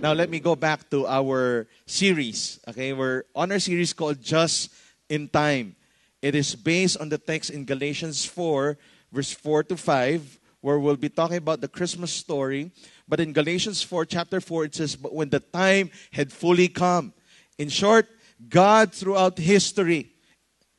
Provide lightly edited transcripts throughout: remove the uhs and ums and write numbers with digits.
Now, let me go back to our series. Okay, we're on our series called Just in Time. It is based on the text in Galatians 4, verse 4 to 5, where we'll be talking about the Christmas story. But in Galatians 4, chapter 4, it says, "But when the time had fully come." In short, God throughout history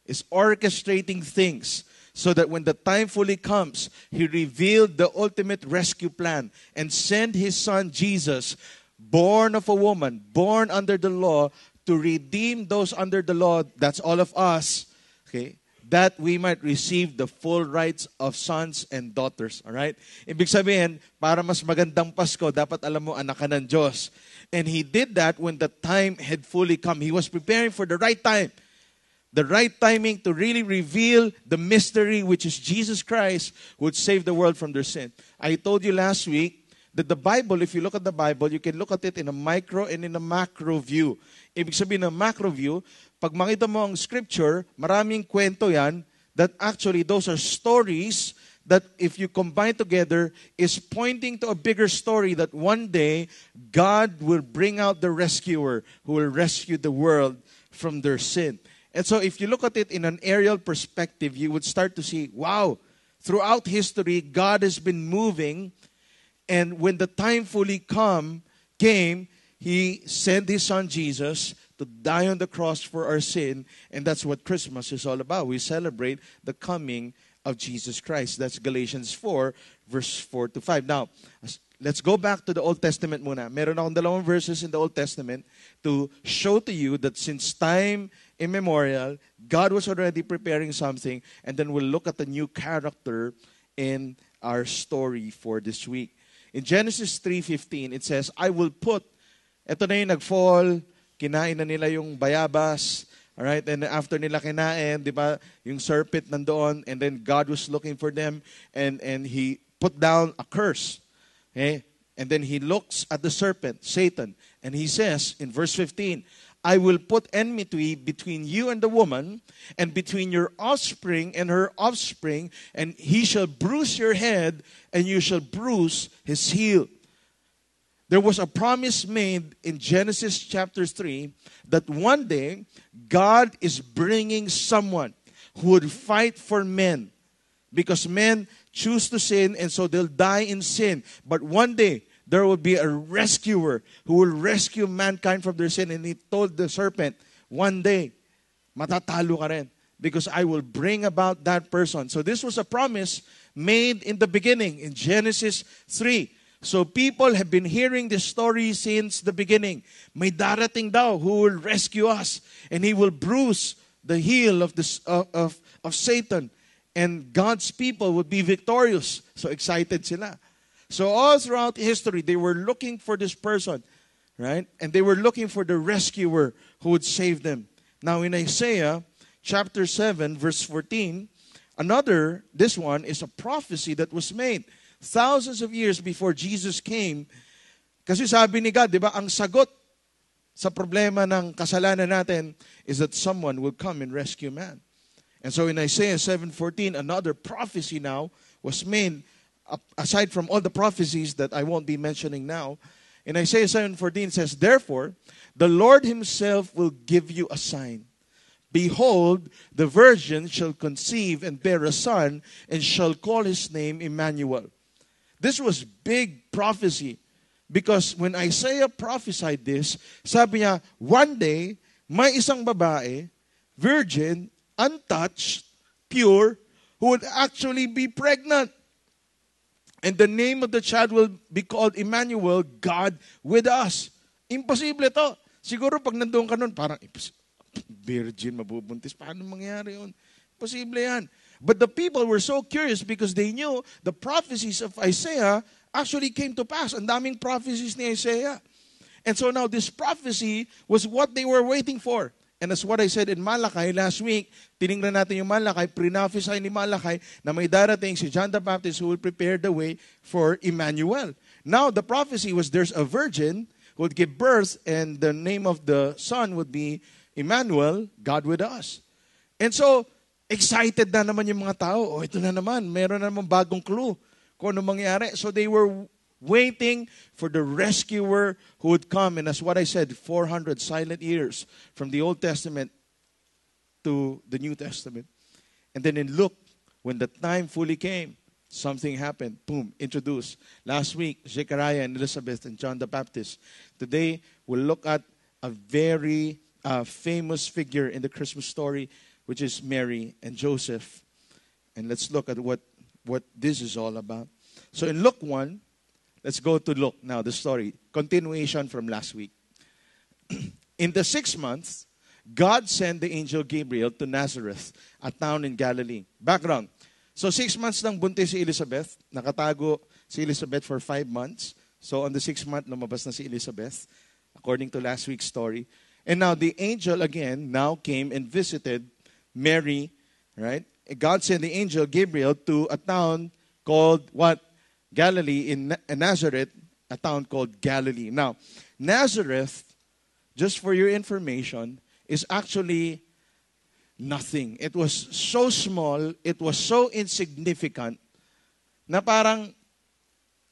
is orchestrating things so that when the time fully comes, He revealed the ultimate rescue plan and sent His Son Jesus, born of a woman, born under the law, to redeem those under the law, that's all of us, okay, that we might receive the full rights of sons and daughters. Alright? Ibig sabihin, para mas magandang Pasko, dapat alam mo, anak ka ng Diyos. And He did that when the time had fully come. He was preparing for the right time. The right timing to really reveal the mystery, which is Jesus Christ, who would save the world from their sin. I told you last week that the Bible, if you look at the Bible, you can look at it in a micro and in a macro view. Ibig sabihin ng macro view, pag makita mo ang scripture, maraming kwento yan, that actually those are stories that if you combine together is pointing to a bigger story that one day God will bring out the rescuer who will rescue the world from their sin. And so if you look at it in an aerial perspective, you would start to see, wow, throughout history, God has been moving. And when the time fully came, He sent His Son Jesus to die on the cross for our sin. And that's what Christmas is all about. We celebrate the coming of Jesus Christ. That's Galatians 4, verse 4 to 5. Now, let's go back to the Old Testament muna. Meron akong dalawang verses in the Old Testament to show to you that since time immemorial, God was already preparing something. And then we'll look at the new character in our story for this week. In Genesis 3:15, it says, I will put, eto na yung nag-fall, kinain na nila yung bayabas, alright, and after nila kinain, di ba, yung serpent nandoon, and then God was looking for them, and He put down a curse, okay, and then He looks at the serpent, Satan, and He says, in verse 15, I will put enmity between you and the woman, and between your offspring and her offspring, and he shall bruise your head, and you shall bruise his heel. There was a promise made in Genesis chapter 3 that one day God is bringing someone who would fight for men, because men choose to sin, and so they'll die in sin. But one day, there will be a rescuer who will rescue mankind from their sin. And He told the serpent, one day, matatalo ka rin, because I will bring about that person. So this was a promise made in the beginning, in Genesis 3. So people have been hearing this story since the beginning. May darating daw who will rescue us, and He will bruise the heel of Satan, and God's people will be victorious. So excited sila. So all throughout history, they were looking for this person, right? And they were looking for the rescuer who would save them. Now in Isaiah chapter 7, verse 14, this one is a prophecy that was made thousands of years before Jesus came. Kasi sabi ni God, di ba, ang sagot sa problema ng kasalanan natin is that someone will come and rescue man. And so in Isaiah 7:14, another prophecy now was made, aside from all the prophecies that I won't be mentioning now. In Isaiah 7:14 it says, therefore, the Lord Himself will give you a sign. Behold, the virgin shall conceive and bear a son, and shall call his name Emmanuel. This was big prophecy, because when Isaiah prophesied this, sabi niya, one day, may isang babae, virgin, untouched, pure, who would actually be pregnant. And the name of the child will be called Emmanuel, God with us. Imposible to. Siguro pag nandoon ka nun, parang, virgin, mabubuntis. Paano mangyari yun? Imposible yan. But the people were so curious because they knew the prophecies of Isaiah actually came to pass. Ang daming prophecies ni Isaiah. And so now this prophecy was what they were waiting for. And that's what I said in Malachi last week. Tinignan natin yung Malachi, pre-prophesy ni Malachi na may darating si John the Baptist who will prepare the way for Emmanuel. Now, the prophecy was there's a virgin who would give birth, and the name of the son would be Emmanuel, God with us. And so, excited na naman yung mga tao. Oh, ito na naman, meron na naman bagong clue kung ano mangyari. So they were waiting for the rescuer who would come. And as what I said, 400 silent years from the Old Testament to the New Testament. And then in Luke, when the time fully came, something happened. Boom, introduced. Last week, Zechariah and Elizabeth and John the Baptist. Today, we'll look at a very famous figure in the Christmas story, which is Mary and Joseph. And let's look at what this is all about. So in Luke 1, let's go to Luke now, the story. Continuation from last week. In the 6th month, God sent the angel Gabriel to Nazareth, a town in Galilee. Background. So 6 months lang buntis si Elizabeth. Nakatago si Elizabeth for 5 months. So on the 6th month, lumabas na si Elizabeth, according to last week's story. And now the angel again now came and visited Mary, right? God sent the angel Gabriel to a town called what? Galilee, in Nazareth, a town called Galilee. Now, Nazareth, just for your information, is actually nothing. It was so small, it was so insignificant, na parang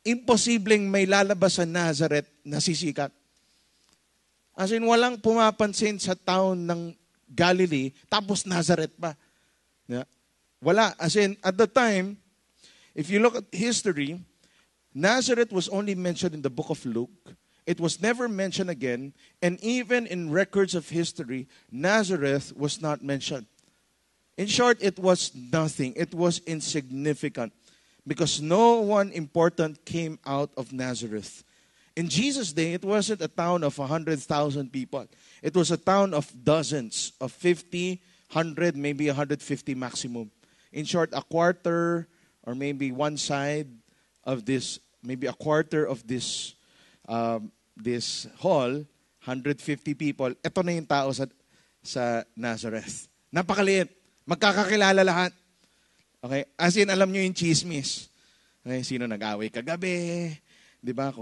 imposibleng may lalabas sa Nazareth na sisikat. As in, walang pumapansin sa town ng Galilee, tapos Nazareth pa. Yeah. Wala. As in, at the time, if you look at history, Nazareth was only mentioned in the book of Luke. It was never mentioned again. And even in records of history, Nazareth was not mentioned. In short, it was nothing. It was insignificant. Because no one important came out of Nazareth. In Jesus' day, it wasn't a town of 100,000 people. It was a town of dozens, of 50, 100, maybe 150 maximum. In short, a quarter or maybe one side of this, maybe a quarter of this this hall, 150 people. Ito na yung tao sa Nazareth. Napakaliit. Magkakakilala lahat. Okay? As in, alam nyo yung chismis. Okay? Sino nag-away kagabi? Di ba?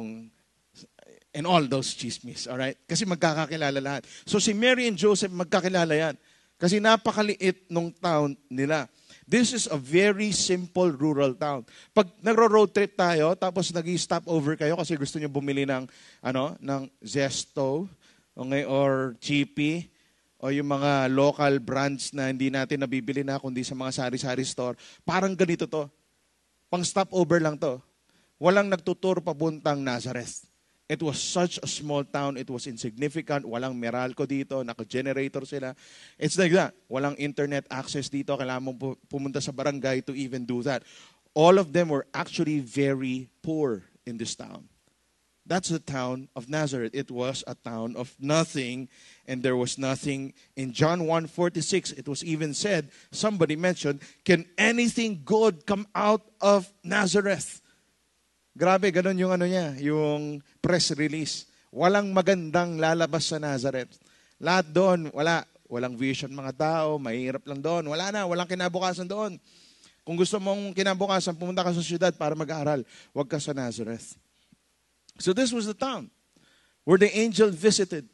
And all those chismis. Alright? Kasi magkakakilala lahat. So si Mary and Joseph, magkakilala yan. Kasi napakaliit nung town nila. This is a very simple rural town. Pag nagro-road trip tayo, tapos nag-stop over kayo kasi gusto nyo bumili ng Zesto, okay, or Chippy, o yung mga local brands na hindi natin nabibili na kundi sa mga sari-sari store, parang ganito to. Pang stop over lang to. Walang nagtutur papuntang Nazareth. It was such a small town. It was insignificant. Walang Meralco dito. Naka-generator sila. It's like that. Walang internet access dito. Kailangan mo pumunta sa barangay to even do that. All of them were actually very poor in this town. That's the town of Nazareth. It was a town of nothing, and there was nothing. In John 1:46, it was even said, somebody mentioned, can anything good come out of Nazareth? Grabe, ganun yung yung press release. Walang magandang lalabas sa Nazareth. Lahat doon, walang vision mga tao, mahirap lang doon. Walang kinabukasan doon. Kung gusto mong kinabukasan, pumunta ka sa syudad para mag-aaral. Huwag ka sa Nazareth. So this was the town where the angel visited.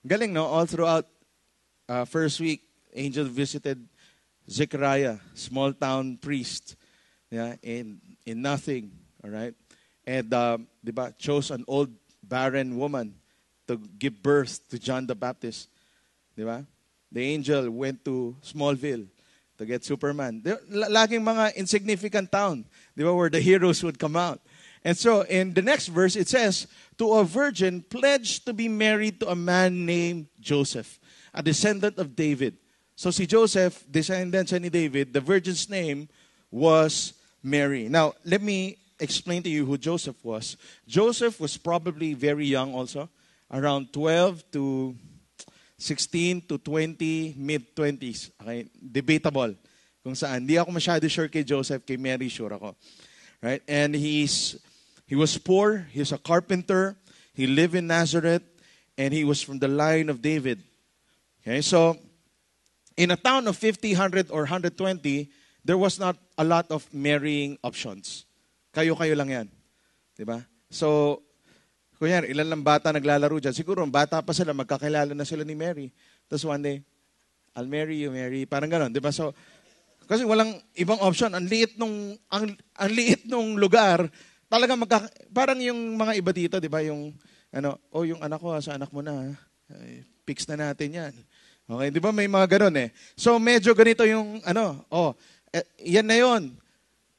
Galing, no? All throughout first week, angel visited Zechariah, small town priest, yeah, in nothing. All right? And, chose an old barren woman to give birth to John the Baptist. Diba? The angel went to Smallville to get Superman. Laging mga insignificant town, diba, where the heroes would come out. And so, in the next verse, it says, to a virgin pledged to be married to a man named Joseph, a descendant of David. So si Joseph, descendant siya ni David, the virgin's name was Mary. Now, let me explain to you who Joseph was. Joseph was probably very young also, around 12 to 16 to 20, mid-20s. Okay? Debatable kung saan. Hindi ako masyado sure kay Joseph, kay Mary sure ako. Right? And he was poor, he's a carpenter, he lived in Nazareth, and he was from the line of David. Okay? So, in a town of 50, 100, or 120, there was not a lot of marrying options. Kayo-kayo lang yan. Diba? So, kunyari, ilan lang bata naglalaro dyan. Siguro, bata pa sila, magkakilala na sila ni Mary. Tapos one day, I'll marry you, Mary. Parang gano'n. Diba? So, kasi walang ibang option. Ang liit nung lugar, Talaga parang yung mga iba dito, di ba? Yung, yung anak ko, sa anak mo na. Ay, fix na natin yan. Okay, di ba may mga ganun eh. So medyo ganito yung, yan na yon.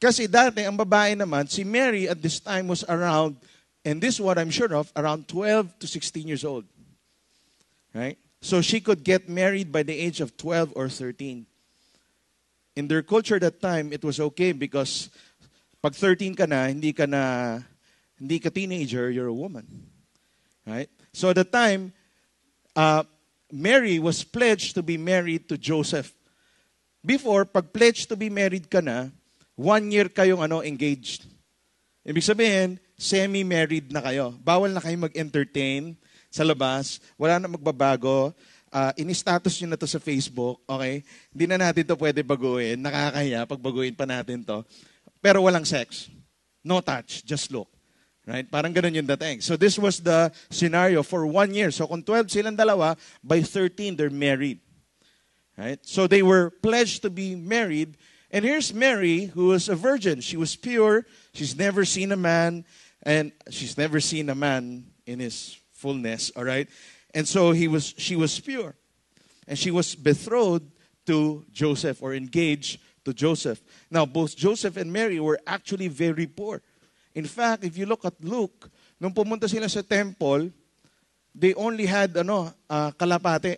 Kasi dati, ang babae naman, si Mary at this time was around, and this is what I'm sure of, around 12 to 16 years old. Right? So she could get married by the age of 12 or 13. In their culture that time, it was okay because pag 13 ka na, hindi ka teenager, you're a woman. Right? So at the time, Mary was pledged to be married to Joseph. Before, pag pledged to be married ka na, 1 year kayong engaged. Ibig sabihin, semi-married na kayo. Bawal na kayo mag-entertain sa labas. Wala na magbabago. In-status nyo na to sa Facebook. Okay? Hindi na natin to pwede baguhin. Nakakahiya pag baguhin pa natin to. Pero walang sex. No touch. Just look. Right? Parang ganun yung dating. So this was the scenario for 1 year. So kung 12 silang dalawa, by 13 they're married. Right? So they were pledged to be married. And here's Mary, who was a virgin. She was pure. She's never seen a man. And she's never seen a man in his fullness. All right? And so she was pure. And she was betrothed to Joseph or engaged to Joseph. Now, both Joseph and Mary were actually very poor. In fact, if you look at Luke, nung pumunta sila sa temple, they only had kalapate.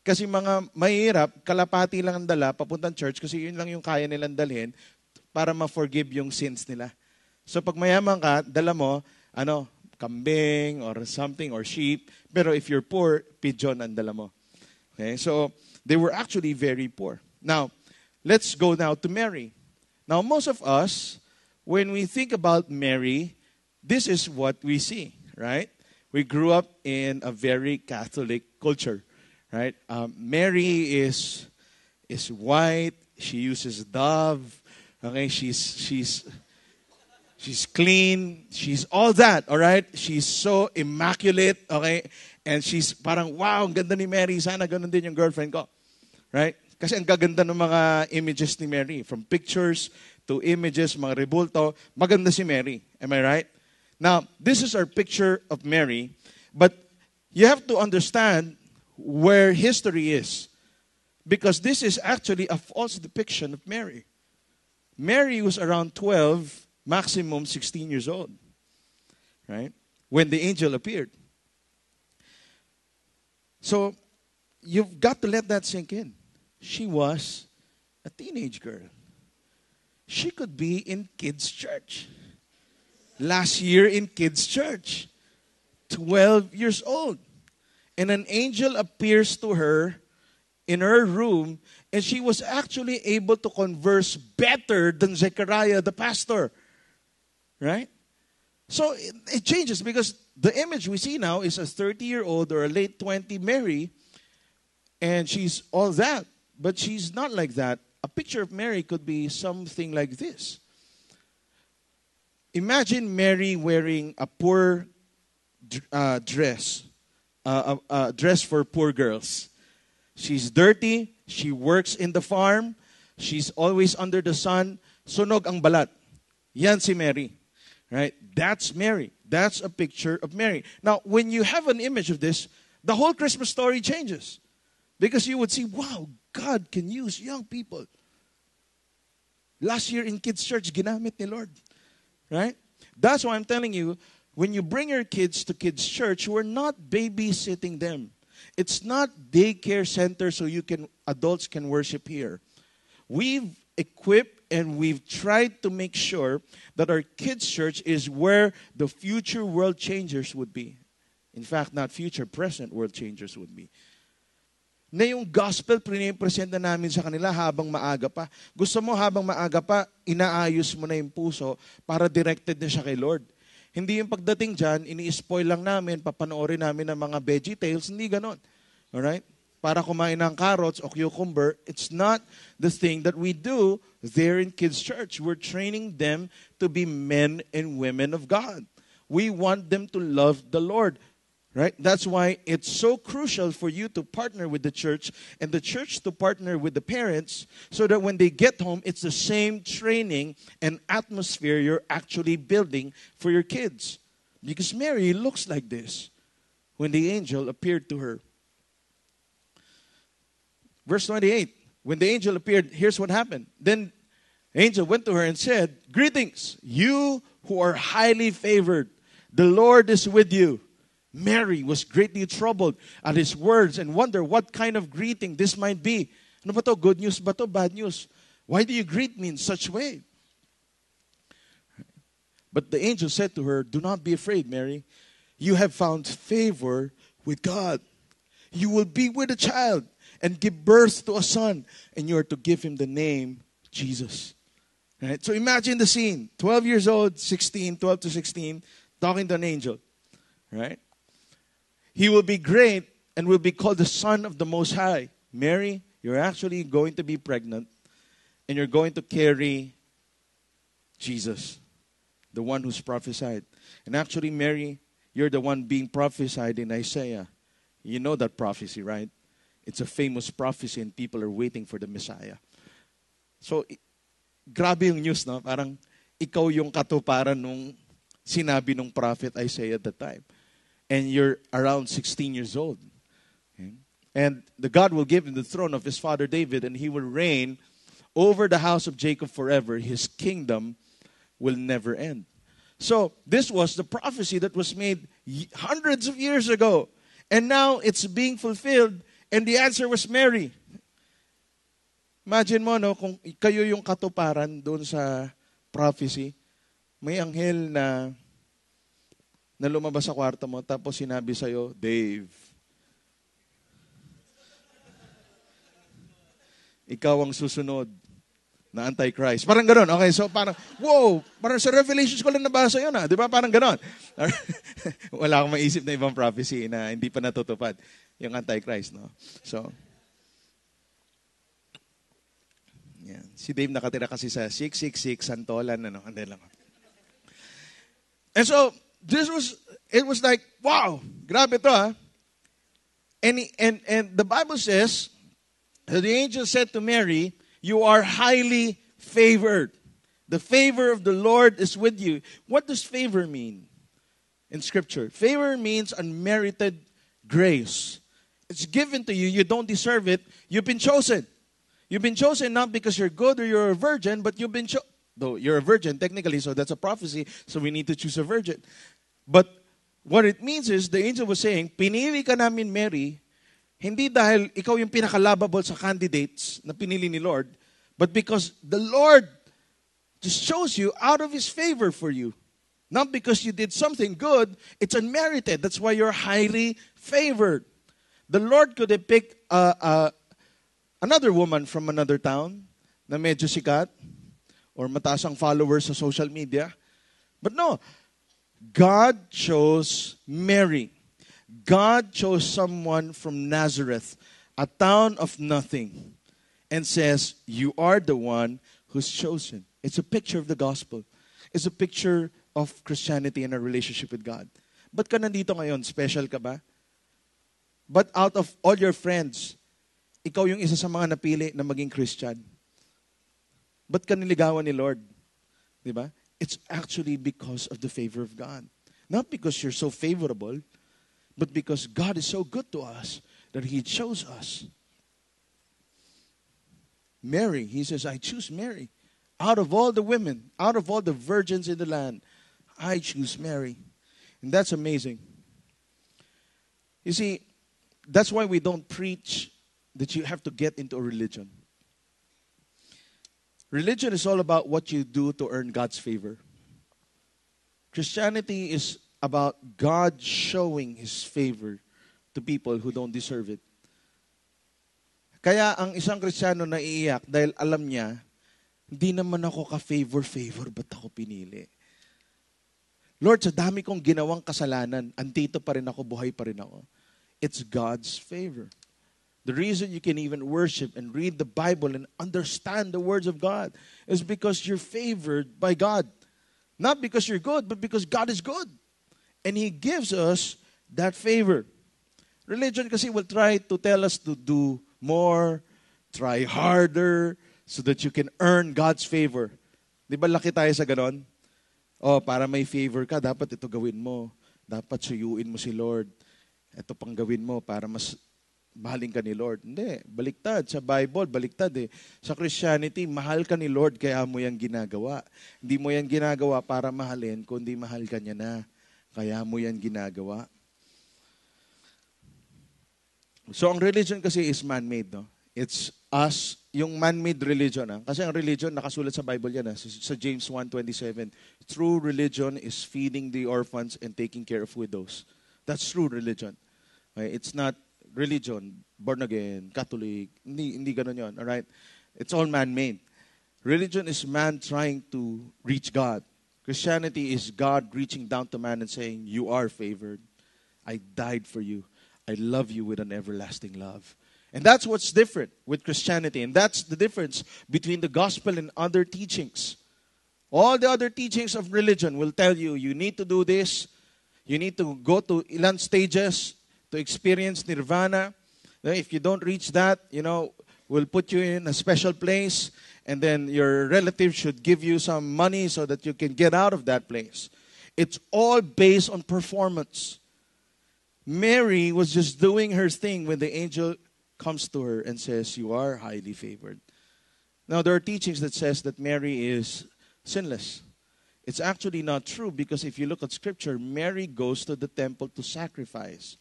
Kasi mga mahirap, kalapati lang ang dala papuntang church kasi yun lang yung kaya nilang dalhin para ma-forgive yung sins nila. So pag mayaman ka, dala mo, kambing or something or sheep. Pero if you're poor, pigeon ang dala mo. Okay? So they were actually very poor. Now, let's go now to Mary. Now, most of us, when we think about Mary, this is what we see, right? We grew up in a very Catholic culture, right? Mary is white. She uses dove. Okay, she's clean. She's all that, all right? She's so immaculate, okay? And she's parang, wow, ang ganda ni Mary. Sana ganun din yung girlfriend ko, right? Kasi ang gaganda ng mga images ni Mary. From pictures to images, mga rebulto, maganda si Mary. Am I right? Now, this is our picture of Mary. But you have to understand where history is. Because this is actually a false depiction of Mary. Mary was around 12, maximum 16 years old. Right? When the angel appeared. So, you've got to let that sink in. She was a teenage girl. She could be in kids' church. Last year in kids' church. 12 years old. And an angel appears to her in her room, and she was actually able to converse better than Zechariah the pastor. Right? So it changes because the image we see now is a 30-year-old or a late 20 Mary, and she's all that. But she's not like that. A picture of Mary could be something like this. Imagine Mary wearing a poor dress, a dress for poor girls. She's dirty. She works in the farm. She's always under the sun. Sunog ang balat. Yan si Mary. Right? That's Mary. That's a picture of Mary. Now, when you have an image of this, the whole Christmas story changes. Because you would see, wow, God can use young people. Last year in kids' church, ginamit ni Lord. Right? That's why I'm telling you, when you bring your kids to kids' church, we're not babysitting them. It's not daycare center so adults can worship here. We've equipped and we've tried to make sure that our kids' church is where the future world changers would be. In fact, not future, present world changers would be. Na yung gospel, pinipresent na namin sa kanila habang maaga pa. Gusto mo habang maaga pa, inaayos mo na yung puso para directed na siya kay Lord. Hindi yung pagdating dyan, ini-spoil lang namin, papanoorin namin ng mga veggie tales, hindi ganon. Alright? Para kumain ng carrots o cucumber, it's not the thing that we do there in kids' church. We're training them to be men and women of God. We want them to love the Lord. Right? That's why it's so crucial for you to partner with the church and the church to partner with the parents so that when they get home, it's the same training and atmosphere you're actually building for your kids. Because Mary looks like this when the angel appeared to her. Verse 28, when the angel appeared, here's what happened. Then the angel went to her and said, "Greetings, you who are highly favored. The Lord is with you." Mary was greatly troubled at his words and wondered what kind of greeting this might be. Ano ba to? Good news ba to? Bad news? Why do you greet me in such way? But the angel said to her, "Do not be afraid, Mary. You have found favor with God. You will be with a child and give birth to a son, and you are to give him the name Jesus." Right? So imagine the scene. 12 years old, 12 to 16, talking to an angel. Right? He will be great and will be called the Son of the Most High. Mary, you're actually going to be pregnant and you're going to carry Jesus, the one who's prophesied. And actually, Mary, you're the one being prophesied in Isaiah. You know that prophecy, right? It's a famous prophecy and people are waiting for the Messiah. So, grabe yung news, no? Parang ikaw yung katuparan nung sinabi nung prophet Isaiah at the time. And you're around 16 years old. Okay? And the God will give him the throne of his father David, and he will reign over the house of Jacob forever. His kingdom will never end. So this was the prophecy that was made hundreds of years ago. And now it's being fulfilled. And the answer was Mary. Imagine mo, no, kung kayo yung katuparan doon sa prophecy, may anghel na lumabas sa kwarto mo, tapos sinabi sa'yo, "Dave, ikaw ang susunod na Antichrist." Parang gano'n. Okay, so parang, wow, parang sa Revelations ko lang nabasa yun, di ba? Parang gano'n. Wala akong maisip na ibang prophecy na hindi pa natutupad yung Antichrist, no? So, yan. Si Dave nakatira kasi sa 666 Santolan, ano, hindi lang. And so, it was like, wow, grabe to, ha? And the Bible says, the angel said to Mary, "You are highly favored. The favor of the Lord is with you." What does favor mean in Scripture? Favor means unmerited grace. It's given to you. You don't deserve it. You've been chosen. You've been chosen not because you're good or you're a virgin, but you've been chosen. Though you're a virgin technically, so that's a prophecy, so we need to choose a virgin. But what it means is, the angel was saying, pinili ka namin, Mary, hindi dahil ikaw yung pinaka-lovable sa candidates na pinili ni Lord, but because the Lord just chose you out of His favor for you. Not because you did something good, it's unmerited. That's why you're highly favored. The Lord could have picked another woman from another town na medyo sikat or mataas ang followers sa social media. But no, God chose Mary. God chose someone from Nazareth, a town of nothing, and says, "You are the one who's chosen." It's a picture of the gospel. It's a picture of Christianity and our relationship with God. Ba't ka nandito ngayon? Special ka ba? But out of all your friends, ikaw yung isa sa mga napili na maging Christian. Ba't ka niligawan ni Lord? Diba? It's actually because of the favor of God. Not because you're so favorable, but because God is so good to us that He chose us. Mary, He says, "I choose Mary. Out of all the women, out of all the virgins in the land, I choose Mary." And that's amazing. You see, that's why we don't preach that you have to get into a religion. Religion is all about what you do to earn God's favor. Christianity is about God showing His favor to people who don't deserve it. Kaya ang isang Kristiyano naiiyak dahil alam niya, hindi naman ako ka-favor, ba't ako pinili? Lord, sa dami kong ginawang kasalanan, andito pa rin ako, buhay pa rin ako. It's God's favor. The reason you can even worship and read the Bible and understand the words of God is because you're favored by God. Not because you're good, but because God is good. And He gives us that favor. Religion kasi will try to tell us to do more, try harder, so that you can earn God's favor. Di ba laki tayo sa ganon? Oh, para may favor ka, dapat ito gawin mo. Dapat suyuin mo si Lord. Ito pang gawin mo para mas mahalin ka ni Lord. Hindi, baliktad. Sa Bible, baliktad eh. Sa Christianity, mahal ka ni Lord kaya mo yan ginagawa. Hindi mo yan ginagawa para mahalin, kundi mahal ka niya na. Kaya mo yan ginagawa. So, ang religion kasi is man-made, no? It's us, yung man-made religion. Kasi ang religion, nakasulat sa Bible yan. Sa James 1:27, true religion is feeding the orphans and taking care of widows. That's true religion. Okay? It's not religion, born again, Catholic. Hindi ganun yun. Alright? It's all man-made. Religion is man trying to reach God. Christianity is God reaching down to man and saying, you are favored. I died for you. I love you with an everlasting love. And that's what's different with Christianity. And that's the difference between the gospel and other teachings. All the other teachings of religion will tell you, you need to do this. You need to go to ilan stages to experience nirvana. If you don't reach that, we'll put you in a special place. And then your relatives should give you some money so that you can get out of that place. It's all based on performance. Mary was just doing her thing when the angel comes to her and says, you are highly favored. Now, there are teachings that says that Mary is sinless. It's actually not true because if you look at Scripture, Mary goes to the temple to sacrifice.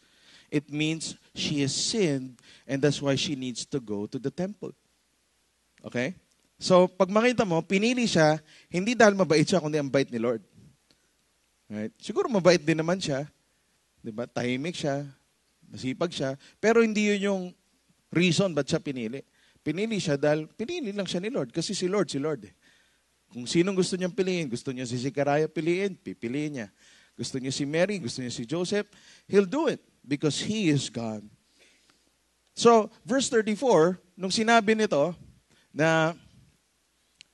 It means she has sinned and that's why she needs to go to the temple. Okay? So, pag makita mo, pinili siya, hindi dahil mabait siya, kundi ang bait ni Lord. Right? Siguro mabait din naman siya. Diba? Tahimik siya, masipag siya, pero hindi yun yung reason ba't siya pinili. Pinili siya dahil pinili lang siya ni Lord. Kasi si Lord eh. Kung sinong gusto niyang piliin, gusto niya si Zechariah piliin, pipiliin niya. Gusto niya si Mary, gusto niya si Joseph, He'll do it because He is God. So, verse 34, nung sinabi nito na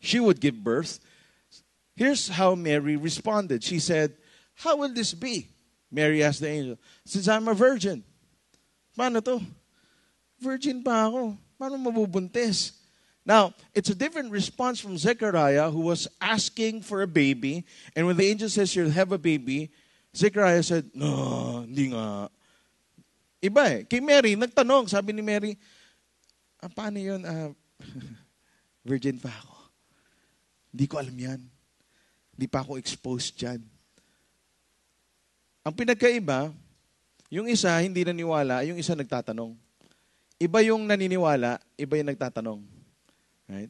she would give birth, here's how Mary responded. She said, how will this be? Mary asked the angel, since I'm a virgin. Paano to? Virgin pa ako. Paano mabubuntis? Now, it's a different response from Zechariah who was asking for a baby. And when the angel says you'll have a baby, Zechariah said, no, hindi nga. Iba eh. Kay Mary, nagtanong, sabi ni Mary, paano yun? Virgin pa ako. Hindi ko alam yan. Hindi pa ako exposed dyan. Ang pinagkaiba, yung isa hindi naniwala, yung isa nagtatanong. Iba yung naniniwala, iba yung nagtatanong. Right?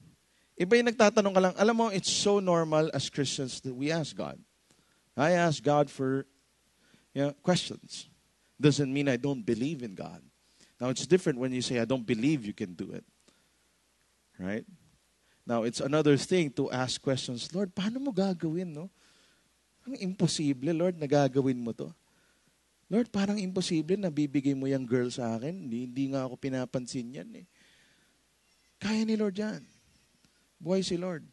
Iba yung nagtatanong ka lang. Alam mo, it's so normal as Christians that we ask God. I ask God for questions. Doesn't mean I don't believe in God. Now, it's different when you say, I don't believe you can do it. Right? Now, it's another thing to ask questions. Lord, paano mo gagawin, no? Ang imposible, Lord, na gagawin mo to. Lord, parang imposible na bibigay mo yung girl sa akin. Hindi nga ako pinapansin yan eh. Kaya ni Lord yan. Buhay si Lord.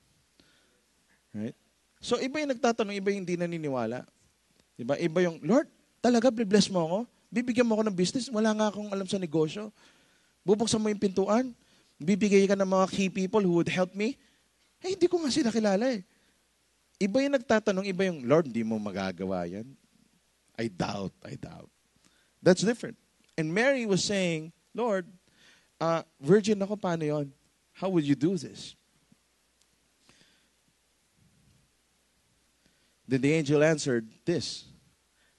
Right? So, iba yung nagtatanong, iba yung hindi naniniwala. Diba? Iba yung, Lord, talaga, bless mo ako? Bibigyan mo ako ng business? Wala nga akong alam sa negosyo. Bubuksan mo yung pintuan? Bibigay ka ng mga key people who would help me? Eh, hindi ko nga sila kilala eh. Iba yung nagtatanong, iba yung, Lord, hindi mo magagawa yan. I doubt. That's different. And Mary was saying, Lord, virgin ako, paano yun? How will you do this? Then the angel answered this,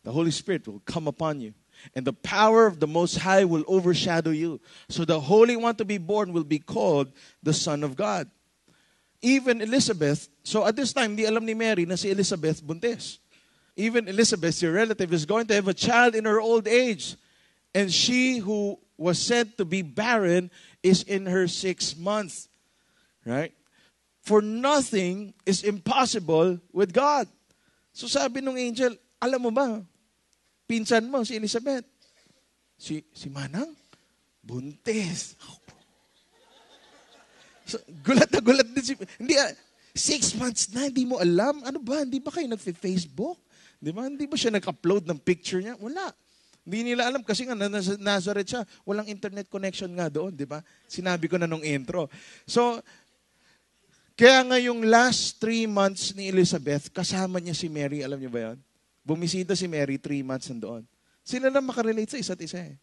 the Holy Spirit will come upon you, and the power of the Most High will overshadow you. So the Holy One to be born will be called the Son of God. Even Elizabeth, so at this time, di alam ni Mary na si Elizabeth buntis. Even Elizabeth, your relative, is going to have a child in her old age. And she who was said to be barren is in her 6th month. Right? For nothing is impossible with God. So sabi nung angel, alam mo ba, pinsan mo si Elizabeth. Si Manang, buntis. So, gulat na gulat din hindi, 6 months na, hindi mo alam. Ano ba? Hindi ba kayo nag-Facebook? Di ba? Hindi ba siya nag-upload ng picture niya? Wala. Hindi nila alam kasi nga nasa Nazareth siya, walang internet connection nga doon, di ba? Sinabi ko na nung intro. So, kaya nga yung last 3 months ni Elizabeth, kasama niya si Mary, alam niyo ba yan? Bumisita si Mary, 3 months nandoon. Sila lang makarelate sa isa't isa eh.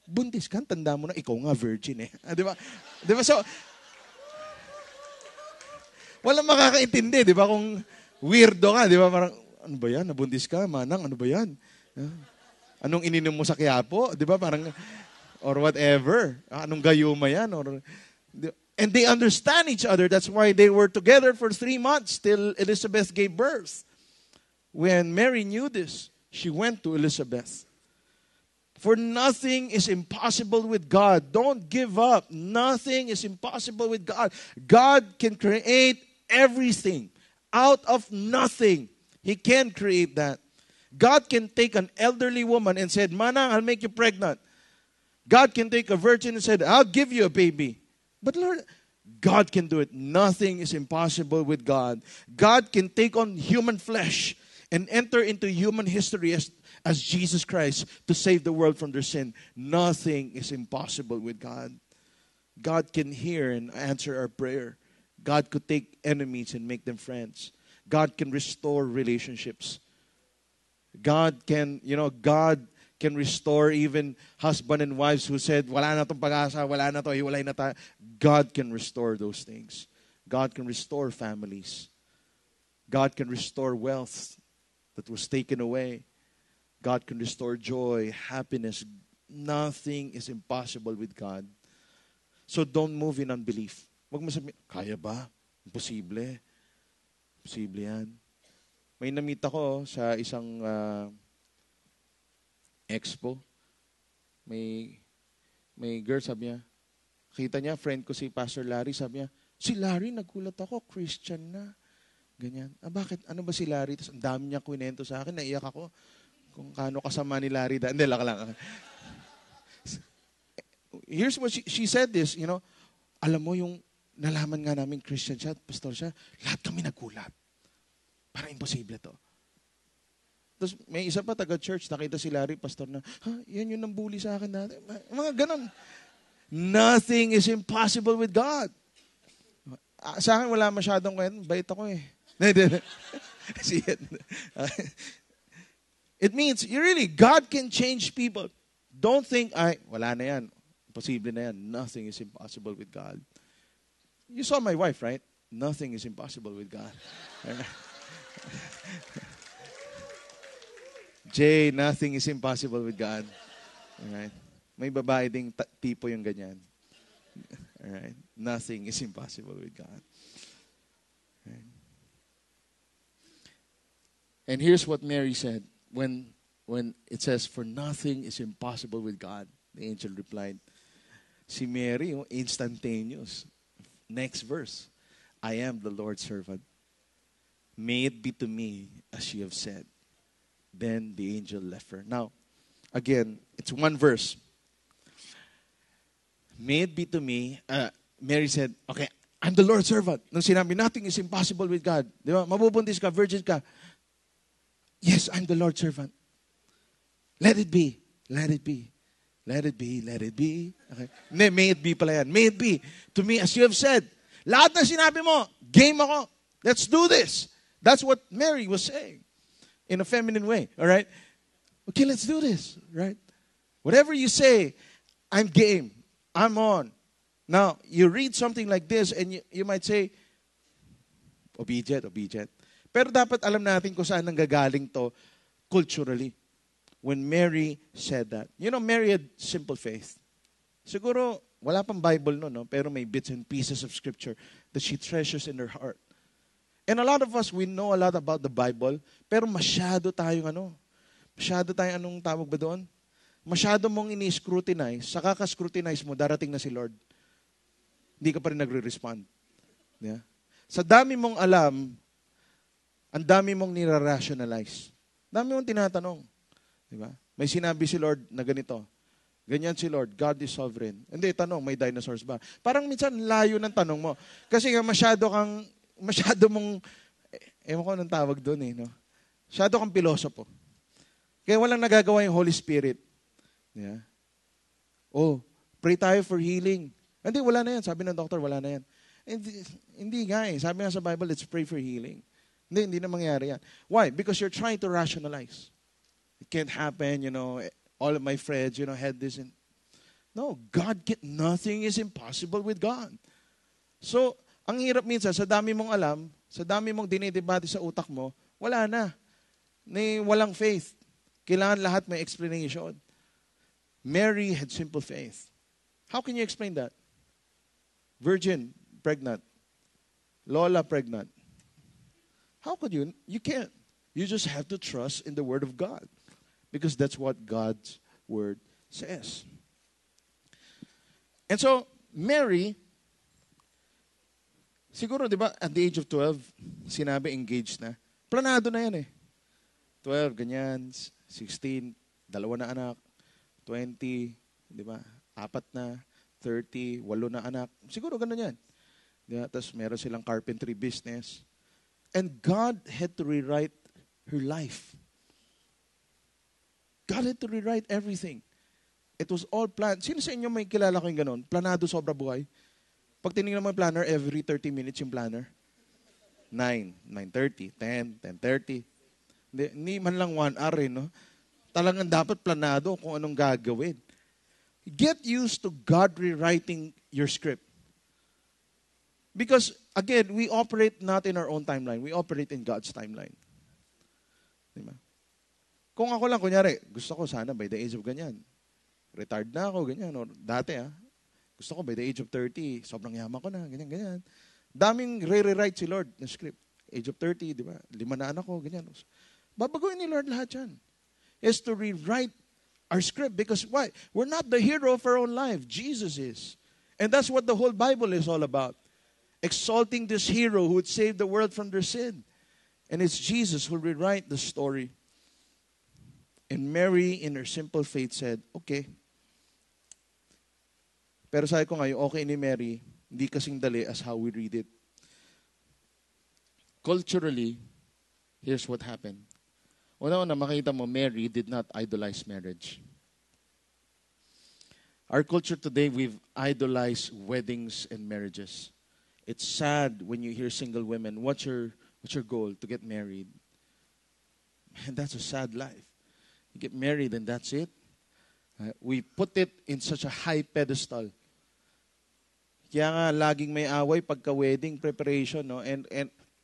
Buntis ka, tanda mo na, ikaw nga virgin eh. Di ba? Di ba? So, walang makakaintindi, di ba? Kung weirdo ka, di ba? Parang, ano ba yan? Nabuntis ka, manang, ano ba yan? Anong ininom mo sa Quiapo? Di ba? Parang, or whatever. Anong gayuma yan? And they understand each other. That's why they were together for 3 months till Elizabeth gave birth. When Mary knew this, she went to Elizabeth. For nothing is impossible with God. Don't give up. Nothing is impossible with God. God can create everything out of nothing. He can create that. God can take an elderly woman and said, Manang, I'll make you pregnant. God can take a virgin and said, I'll give you a baby. But Lord, God can do it. Nothing is impossible with God. God can take on human flesh and enter into human history as Jesus Christ to save the world from their sin. Nothing is impossible with God. God can hear and answer our prayer. God could take enemies and make them friends. God can restore relationships. God can restore even husband and wives who said, wala na tong pag-asa, wala na to, hiwalay na tayo. God can restore those things. God can restore families. God can restore wealth that was taken away. God can restore joy, happiness. Nothing is impossible with God. So don't move in unbelief. Huwag mo sabihin, kaya ba? Imposible. Imposible yan. May namita ko sa isang expo. May girl, sabi niya, kita niya, friend ko si Pastor Larry, sabi niya, si Larry, nagulat ako, Christian na. Ganyan. Bakit? Ano ba si Larry? Tapos ang dami niya kwento sa akin, naiyak ako. Kung kano kasama ni Larry. Hindi, lang. Here's what she said this, alam mo yung nalaman nga namin Christian siya, pastor siya, lahat kami nagulat. Parang imposible to. Tapos may isa pa taga-church, nakita si Larry, pastor na, yan yung nambuli sa akin dati. Mga ganon. Nothing is impossible with God. Sa akin wala masyadong kwento, bait ako eh. It means, God can change people. Don't think, wala na yan. Imposible na yan. Nothing is impossible with God. You saw my wife, right? Nothing is impossible with God. Jay, nothing is impossible with God. Alright? May babae ding tipo yung ganyan. Alright? Nothing is impossible with God. Alright? And here's what Mary said when it says, for nothing is impossible with God. The angel replied, si Mary, instantaneous. Next verse, I am the Lord's servant. May it be to me as you have said. Then the angel left her. Now, again, it's one verse. May it be to me, Mary said, okay, I'm the Lord's servant. Nung sinabi, nothing is impossible with God. Di ba? Mabubuntis ka, virgin ka. Yes, I'm the Lord's servant. Let it be. Let it be. Let it be. Let it be. Okay. May it be pala yan. May it be to me as you have said. Lahat na sinabi mo, game ako. Let's do this. That's what Mary was saying in a feminine way. All right? Okay, let's do this. Right? Whatever you say, I'm game. I'm on. Now, you read something like this and you might say, obedient. Pero dapat alam natin kung saan nanggagaling to culturally. When Mary said that. Mary had simple faith. Siguro, wala pang Bible no? Pero may bits and pieces of scripture that she treasures in her heart. And a lot of us, we know a lot about the Bible, pero masyado tayong anong tawag ba doon? Masyado mong ini-scrutinize, sa kaka-scrutinize mo, darating na si Lord. Hindi ka pa rin nagre-respond. Yeah? Sa dami mong alam, ang dami mong nira-rationalize. Dami mong tinatanong. Diba? May sinabi si Lord na ganito. Ganyan si Lord, God is sovereign. Hindi, tanong, may dinosaurs ba? Parang minsan layo ng tanong mo. Kasi nga masyado mong, ewan ko anong tawag doon no? Masyado kang pilosopo. Kaya walang nagagawa yung Holy Spirit. Yeah. Oh, pray tayo for healing. Hindi, wala na yan. Sabi ng doctor, wala na yan. Hindi nga eh. Sabi nga sa Bible, let's pray for healing. Hindi na mangyari yan. Why? Because you're trying to rationalize. It can't happen, all of my friends, had this. No, nothing is impossible with God. So, ang hirap minsan, sa dami mong alam, sa dami mong dinidebate sa utak mo, wala na. Walang faith. Kailangan lahat may explanation. Mary had simple faith. How can you explain that? Virgin, pregnant. Lola, pregnant. How could you? You can't. You just have to trust in the Word of God. Because that's what God's Word says. And so, Mary, siguro, di ba, at the age of 12, sinabi engaged na. Planado na yan eh. 12, ganyan, 16, 2 na anak, 20, di ba, 4 na, 30, 8 na anak. Siguro ganun yan. Diba? Tapos meron silang carpentry business. And God had to rewrite her life. God had to rewrite everything. It was all planned. Sino sa inyo may kilala ko yung ganun? Planado sobra buhay. Pag tinignan mo yung planner, every 30 minutes yung planner. 9, 9:30, 10, 10:30. Hindi man lang 1 hour no? Talagang dapat planado kung anong gagawin. Get used to God rewriting your script. Because, again, we operate not in our own timeline. We operate in God's timeline. Diba? Kung ako lang, kunyari, gusto ko sana by the age of ganyan. Retired na ako, ganyan. Or dati, gusto ko by the age of 30, sobrang yaman ko na, ganyan, ganyan. Daming re-rewrite si Lord na script. Age of 30, di ba? 5 na anak ko, ganyan. Babaguhin ni Lord lahat yan. Is to rewrite our script. Because why? We're not the hero of our own life. Jesus is. And that's what the whole Bible is all about. Exalting this hero who would save the world from their sin. And it's Jesus who will rewrite the story. And Mary, in her simple faith, said, okay. Pero sabi ko ngayon, okay ni Mary, hindi kasing dali as how we read it. Culturally, here's what happened. Una-una, makita mo, Mary did not idolize marriage. Our culture today, we've idolized weddings and marriages. It's sad when you hear single women, what's your goal? To get married. Man, that's a sad life. You get married and that's it. We put it in such a high pedestal. Kaya nga, laging may away pagka-wedding preparation. No? And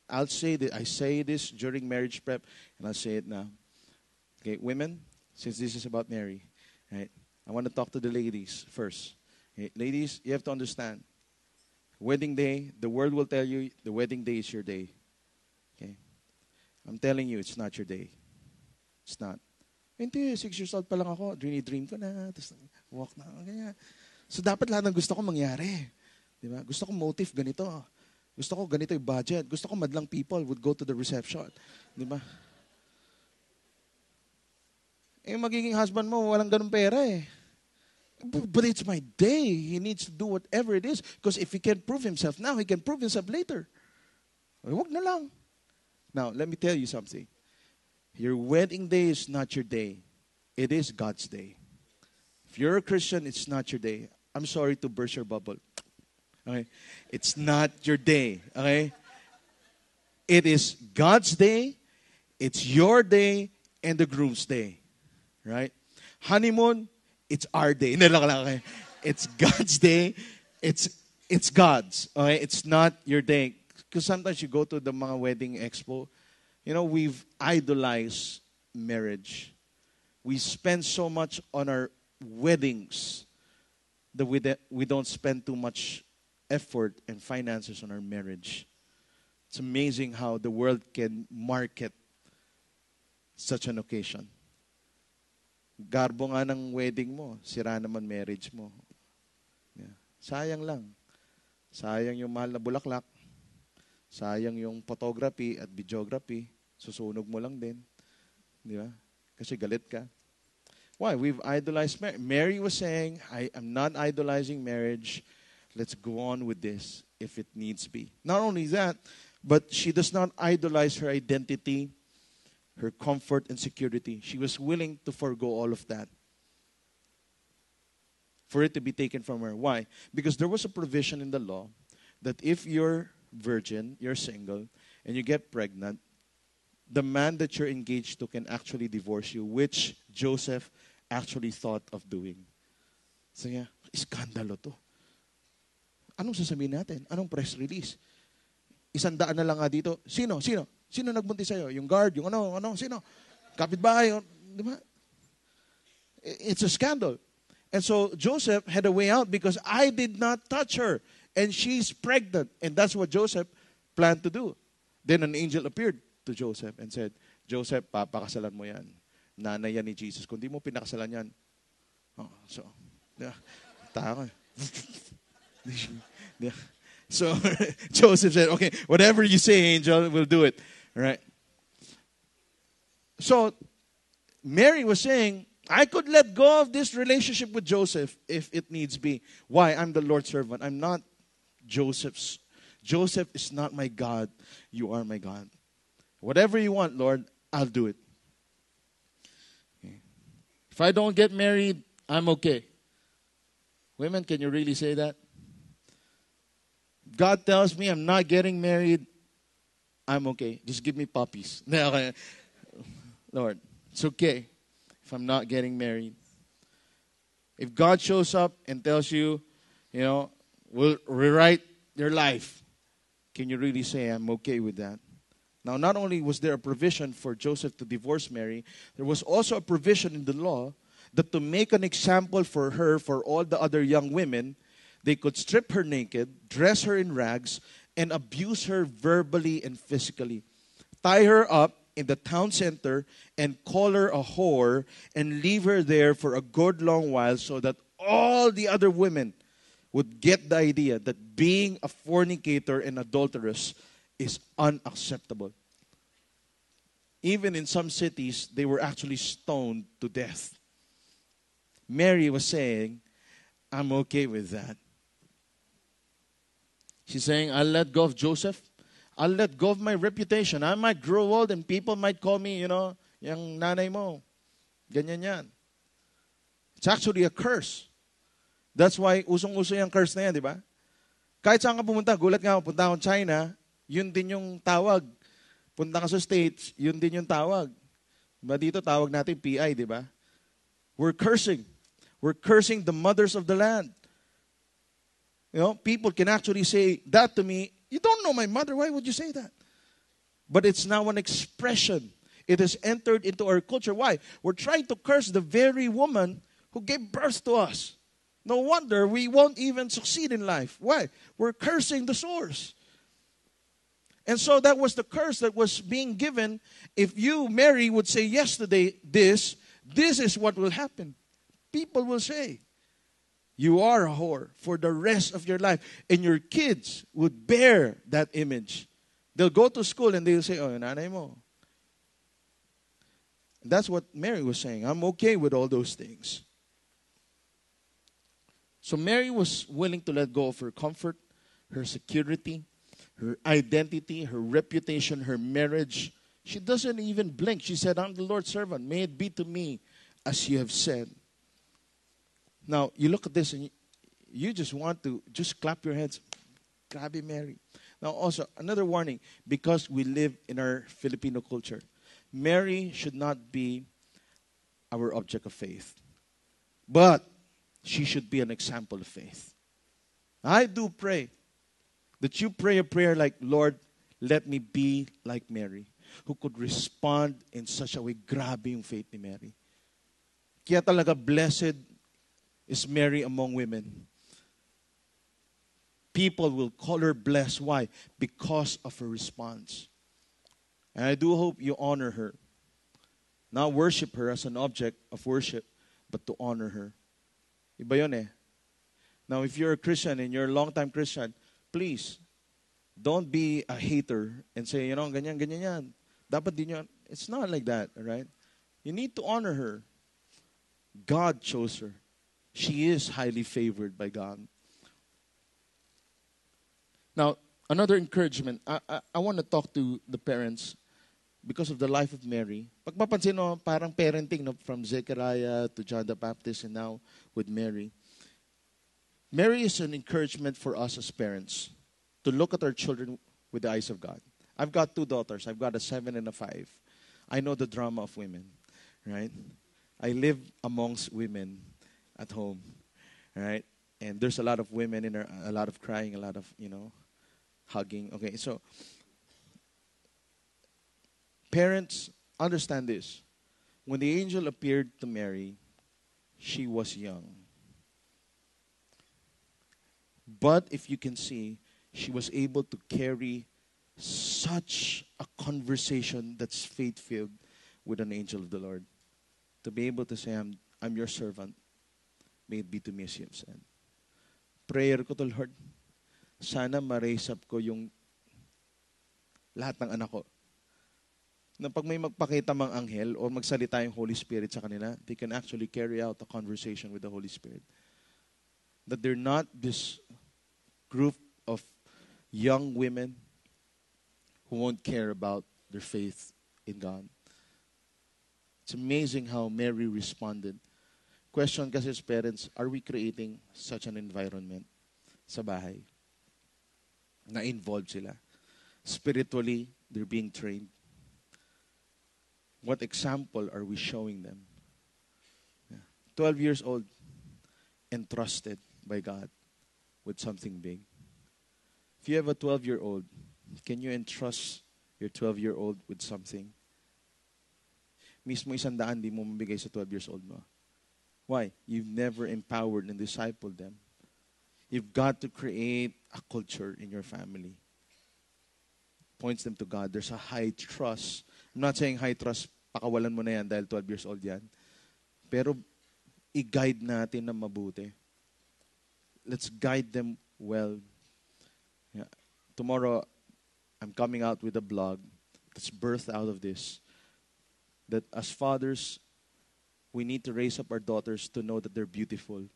I'll say that I say this during marriage prep, and I'll say it now. Okay, women, since this is about Mary, right? I want to talk to the ladies first. Okay, ladies, you have to understand. Wedding day, the world will tell you the wedding day is your day. Okay? I'm telling you, it's not your day. It's not. Hindi, 6 years old pa lang ako. Dream ko na. Tapos walk na. Ganyan. So dapat lahat ng gusto ko mangyari. Diba? Gusto ko motive ganito. Gusto ko ganito yung budget. Gusto ko madlang people would go to the reception. Diba? Eh, magiging husband mo, walang ganun pera eh. But it's my day. He needs to do whatever it is. Because if he can't prove himself now, he can prove himself later. Huwag na lang. Now, let me tell you something. Your wedding day is not your day. It is God's day. If you're a Christian, it's not your day. I'm sorry to burst your bubble. Okay? It's not your day. Okay? It is God's day. It's your day and the groom's day. Right? Honeymoon, it's our day. Okay? It's God's day. It's God's. Okay? It's not your day. Because sometimes you go to the mga wedding expo, we've idolized marriage. We spend so much on our weddings that we don't spend too much effort and finances on our marriage. It's amazing how the world can market such an occasion. Garbo nga ng wedding mo, sira naman marriage mo. Yeah. Sayang lang. Sayang yung mahal na bulaklak. Sayang yung photography at videography. Susunog mo lang din. Di ba? Kasi galit ka. Why? We've idolized marriage. Mary was saying, I am not idolizing marriage. Let's go on with this if it needs be. Not only that, but she does not idolize her identity, her comfort and security. She was willing to forego all of that. for it to be taken from her. Why? Because there was a provision in the law that if you're virgin, you're single, and you get pregnant, the man that you're engaged to can actually divorce you, which Joseph actually thought of doing. So yeah, iskandalo to. Anong sasabihin natin? Anong press release? 100 na lang nga dito. Sino? Sino nagbuntis sa'yo? Yung guard, yung ano, sino? Kapitbahay, di ba? It's a scandal. And so Joseph had a way out because I did not touch her. And she's pregnant. And that's what Joseph planned to do. Then an angel appeared to Joseph and said, Joseph, papakasalan mo yan. Nanay yan ni Jesus. Kung di mo pinakasalan yan. Tako. So Joseph said, okay, whatever you say, angel, we'll do it. All right. So Mary was saying, I could let go of this relationship with Joseph if it needs be. Why? I'm the Lord's servant. I'm not Joseph's. Joseph is not my God. You are my God. Whatever you want, Lord, I'll do it. Okay. If I don't get married, I'm okay. Women, can you really say that? God tells me I'm not getting married, I'm okay. Just give me puppies. Okay. Lord, it's okay if I'm not getting married. If God shows up and tells you, we'll rewrite your life, can you really say, I'm okay with that? Now, not only was there a provision for Joseph to divorce Mary, there was also a provision in the law that to make an example for her, for all the other young women, they could strip her naked, dress her in rags, and abuse her verbally and physically. Tie her up in the town center and call her a whore and leave her there for a good long while so that all the other women would get the idea that being a fornicator and adulteress is unacceptable. Even in some cities, they were actually stoned to death. Mary was saying, I'm okay with that. She's saying, I'll let go of Joseph. I'll let go of my reputation. I might grow old and people might call me, yung nanay mo. Ganyan yan. It's actually a curse. That's why usong-uso yung curse na yan, di ba? Kahit saan ka pumunta, gulat nga ako, punta akong China, yun din yung tawag. Punta ka sa States, yun din yung tawag. Diba dito, tawag natin PI, di ba? We're cursing. We're cursing the mothers of the land. People can actually say that to me. You don't know my mother. Why would you say that? But it's now an expression. It has entered into our culture. Why? We're trying to curse the very woman who gave birth to us. No wonder we won't even succeed in life. Why? We're cursing the source. And so that was the curse that was being given. If you, Mary, would say yesterday this is what will happen. People will say, you are a whore for the rest of your life. And your kids would bear that image. They'll go to school and they'll say, oh, nanay mo. That's what Mary was saying. I'm okay with all those things. So Mary was willing to let go of her comfort, her security, her identity, her reputation, her marriage. She doesn't even blink. She said, I'm the Lord's servant. May it be to me as you have said. Now, you look at this and you just want to just clap your hands. Grabe, Mary. Now, also, another warning, because we live in our Filipino culture, Mary should not be our object of faith. But she should be an example of faith. I do pray that you pray a prayer like, Lord, let me be like Mary, who could respond in such a way. Grabe yung faith ni Mary. Kaya talaga blessed is Mary among women. People will call her blessed. Why? Because of her response. And I do hope you honor her. Not worship her as an object of worship, but to honor her. Iba yun eh. Now, if you're a Christian and you're a long-time Christian, please, don't be a hater and say, ganyan, ganyan yan. Dapat din yun. It's not like that, all right? You need to honor her. God chose her. She is highly favored by God. Now, another encouragement. I want to talk to the parents because of the life of Mary. Pag mapansin mo, parang parenting from Zechariah to John the Baptist and now with Mary. Mary is an encouragement for us as parents to look at our children with the eyes of God. I've got 2 daughters. I've got a 7 and a 5. I know the drama of women, right? I live amongst women at home, right? And there's a lot of women in there, a lot of crying, a lot of, hugging. Okay, so parents, understand this. When the angel appeared to Mary, she was young. But if you can see, she was able to carry such a conversation that's faith-filled with an angel of the Lord. To be able to say, I'm your servant. May it be to me as you have said. Prayer ko to Lord, sana ma-raise up ko yung lahat ng anak ko. Na pag may magpakita mang anghel o magsalita yung Holy Spirit sa kanila, they can actually carry out a conversation with the Holy Spirit. That they're not this group of young women who won't care about their faith in God. It's amazing how Mary responded. Question kasi as parents, are we creating such an environment sa bahay? Na involved sila. Spiritually, they're being trained. What example are we showing them? 12 years old, entrusted by God with something big. If you have a 12-year-old, can you entrust your 12-year-old with something? Mismo 100 di mo mabigay sa 12 years old mo. Why? You've never empowered and discipled them. You've got to create a culture in your family. Points them to God. There's a high trust. I'm not saying high trust, pakawalan mo na yan dahil 12 years old yan. Pero i-guide natin na mabuti. Let's guide them well. Yeah. Tomorrow, I'm coming out with a blog that's birthed out of this. That as fathers, we need to raise up our daughters to know that they're beautiful,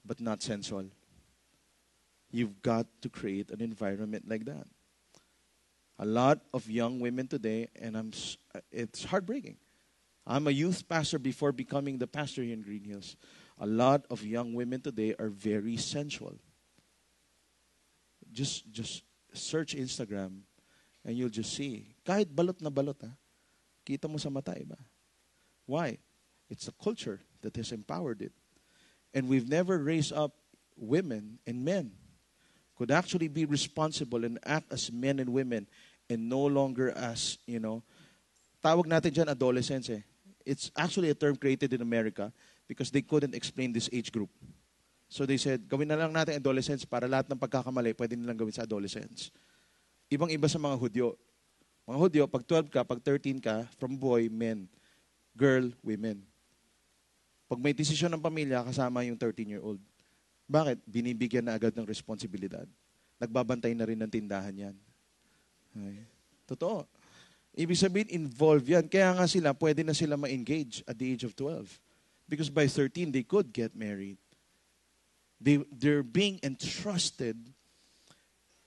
but not sensual. You've got to create an environment like that. A lot of young women today, and it's heartbreaking. I'm a youth pastor before becoming the pastor here in Green Hills. A lot of young women today are very sensual. Just search Instagram and you'll just see. Kahit balot na balot, kita mo sa mata iba. Why? It's a culture that has empowered it. And we've never raised up women and men could actually be responsible and act as men and women and no longer as, tawag natin dyan adolescents eh. It's actually a term created in America because they couldn't explain this age group. So they said, gawin na lang natin adolescents para lahat ng pagkakamali pwede nilang gawin sa adolescents. Ibang-iba sa mga Hudyo. Mga Hudyo, pag 12 ka, pag 13 ka, from boy, men. Girl, women. Pag may desisyon ng pamilya, kasama yung 13-year-old. Bakit? Binibigyan na agad ng responsibilidad. Nagbabantay na rin ng tindahan yan. Okay. Totoo. Ibig sabihin, involved yan. Kaya nga sila, pwede na sila ma-engage at the age of 12. Because by 13, they could get married. They're being entrusted.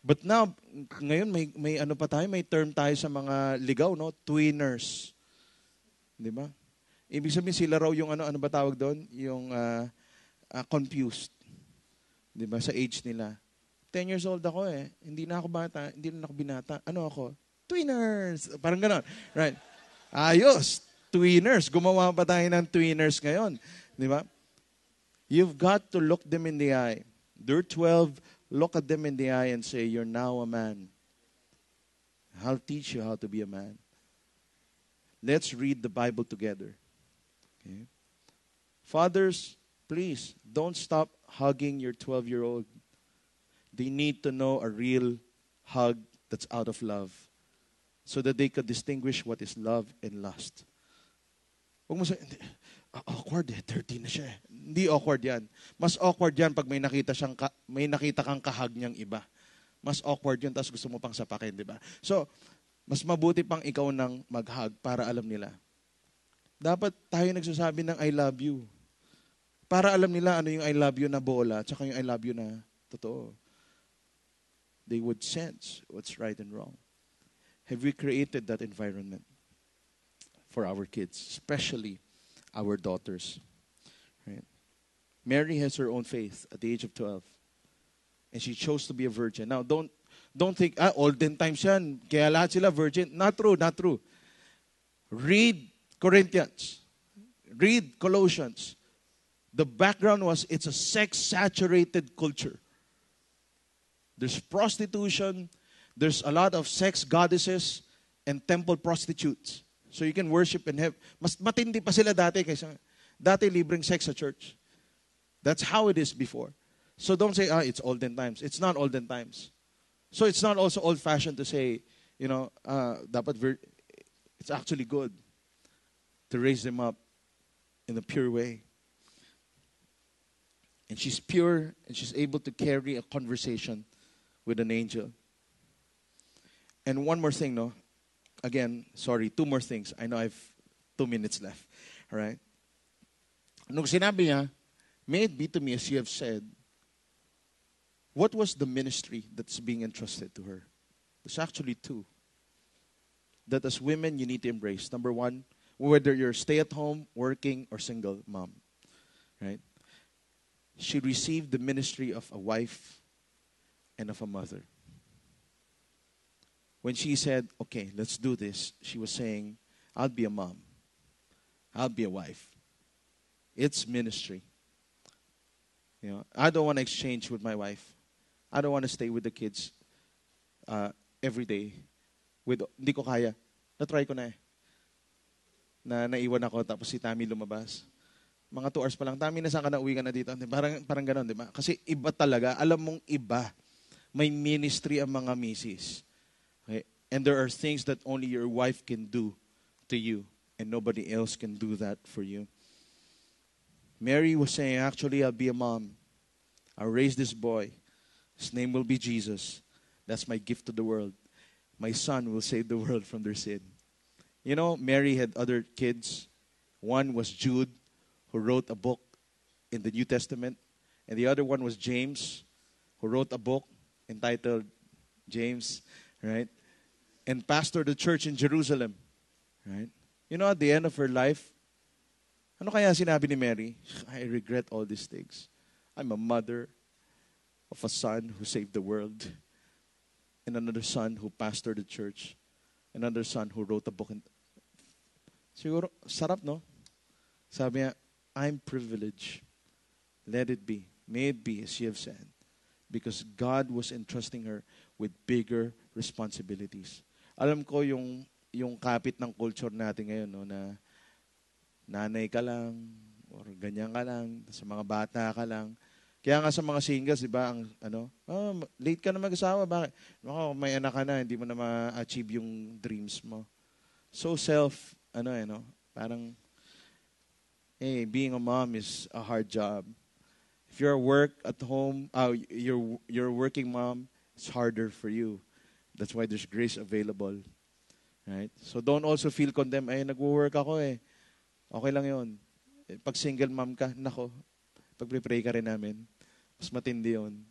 But now, ngayon, may ano pa tayo, may term tayo sa mga ligaw, no? Twiners. Di ba? Ibig sabihin, sila raw yung ano ba tawag doon? Yung confused. Di ba? Sa age nila. 10 years old ako eh. Hindi na ako bata. Hindi na ako binata. Ano ako? Twiners. Parang gano'n. Right. Ayos. Twiners. Gumawa pa tayo ng twiners ngayon. Di ba? You've got to look them in the eye. They're 12. Look at them in the eye and say, you're now a man. I'll teach you how to be a man. Let's read the Bible together. Okay? Fathers, please, don't stop hugging your 12-year-old. They need to know a real hug that's out of love so that they could distinguish what is love and lust. Huwag mo sabihin, awkward eh, 13 na siya eh. Hindi awkward yan. Mas awkward yan pag may nakita kang kahag niyang iba. Mas awkward yun, tapos gusto mo pang sapakin, di ba? So, mas mabuti pang ikaw nang mag-hug para alam nila. Dapat tayo nagsasabi ng I love you. Para alam nila ano yung I love you na bola, tsaka yung I love you na totoo. They would sense what's right and wrong. Have we created that environment for our kids, especially our daughters? Right? Mary has her own faith at the age of 12. And she chose to be a virgin. Now, don't think, olden times yan, kaya lahat sila virgin. Not true, not true. Read Corinthians. Read Colossians. The background was, it's a sex-saturated culture. There's prostitution. There's a lot of sex goddesses and temple prostitutes. So you can worship and have, mas matindi pa sila dati kaysa, dati libreng sex sa church. That's how it is before. So don't say, it's olden times. It's not olden times. So it's not also old-fashioned to say, dapat it's actually good to raise them up in a pure way. And she's pure, and she's able to carry a conversation with an angel. And one more thing, no? Again, sorry, two more things. I know I've 2 minutes left. All right? Nung sinabi niya, may it be to me as you have said, what was the ministry that's being entrusted to her? There's actually two. That as women, you need to embrace. Number one, whether you're stay-at-home, working, or single mom. Right? She received the ministry of a wife and of a mother. When she said, okay, let's do this, she was saying, I'll be a mom. I'll be a wife. It's ministry. I don't want to exchange with my wife. I don't want to stay with the kids every day. Hindi ko kaya. Na-try ko na eh. Naiwan ako, tapos si Tammy lumabas. Mga 2 hours pa lang, Tammy, nasaan ka na? Uwi ka na dito. Parang ganon, di ba? Kasi iba talaga. Alam mong iba. May ministry ang mga misis. Okay? And there are things that only your wife can do to you. And nobody else can do that for you. Mary was saying, actually, I'll be a mom. I'll raise this boy. His name will be Jesus. That's my gift to the world. My son will save the world from their sin. Mary had other kids. One was Jude, who wrote a book in the New Testament. And the other one was James, who wrote a book entitled James, right? And pastored the church in Jerusalem, right? At the end of her life, ano kaya sinabi ni Mary? I regret all these things. I'm a mother of a son who saved the world, and another son who pastored the church, another son who wrote a book. Siguro, sarap, no? Sabi niya, I'm privileged. Let it be. May it be, as you have said. Because God was entrusting her with bigger responsibilities. Alam ko yung kapit ng culture natin ngayon, no, na nanay ka lang, or ganyan ka lang, sa mga bata ka lang. Kaya nga sa mga singles, di ba, late ka na mag-asawa, bakit? May anak ka na, hindi mo na ma-achieve yung dreams mo. So parang, hey, being a mom is a hard job. If you're at home, you're a working mom, it's harder for you. That's why there's grace available. Right? So don't also feel condemned, nagwo-work ako eh. Okay lang yun. Pag single mom ka, nako, pag-pray ka rin namin. Mas matindi yun.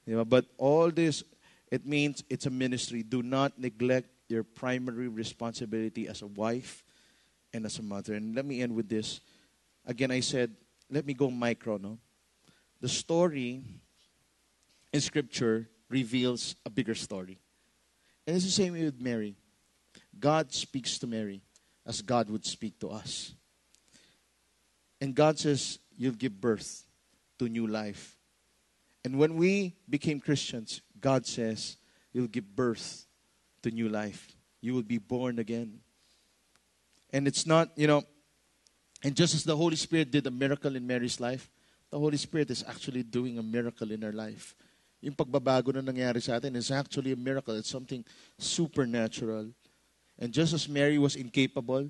Diba? But all this, it means it's a ministry. Do not neglect your primary responsibility as a wife and as a mother. And let me end with this. Again, I said, let me go micro, no? The story in Scripture reveals a bigger story. And it's the same way with Mary. God speaks to Mary as God would speak to us. And God says, you'll give birth to new life. And when we became Christians, God says, you'll give birth to new life. You will be born again. And it's not, and just as the Holy Spirit did a miracle in Mary's life, the Holy Spirit is actually doing a miracle in her life. Yung pagbabago na nangyari sa atin is actually a miracle. It's something supernatural. And just as Mary was incapable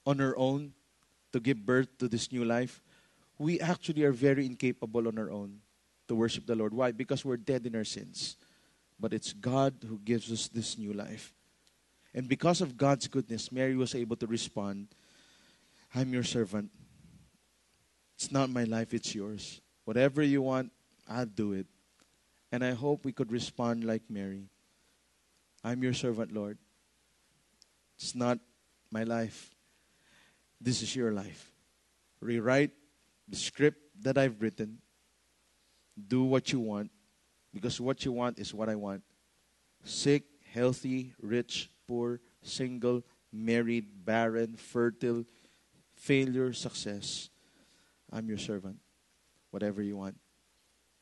on her own to give birth to this new life, we actually are very incapable on our own to worship the Lord. Why? Because we're dead in our sins. But it's God who gives us this new life. And because of God's goodness, Mary was able to respond, I'm your servant. It's not my life, it's yours. Whatever you want, I'll do it. And I hope we could respond like Mary. I'm your servant, Lord. It's not my life. This is your life. Rewrite the script that I've written. Do what you want. Because what you want is what I want. Sick, healthy, rich, poor, single, married, barren, fertile, failure, success. I'm your servant. Whatever you want,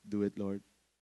do it, Lord.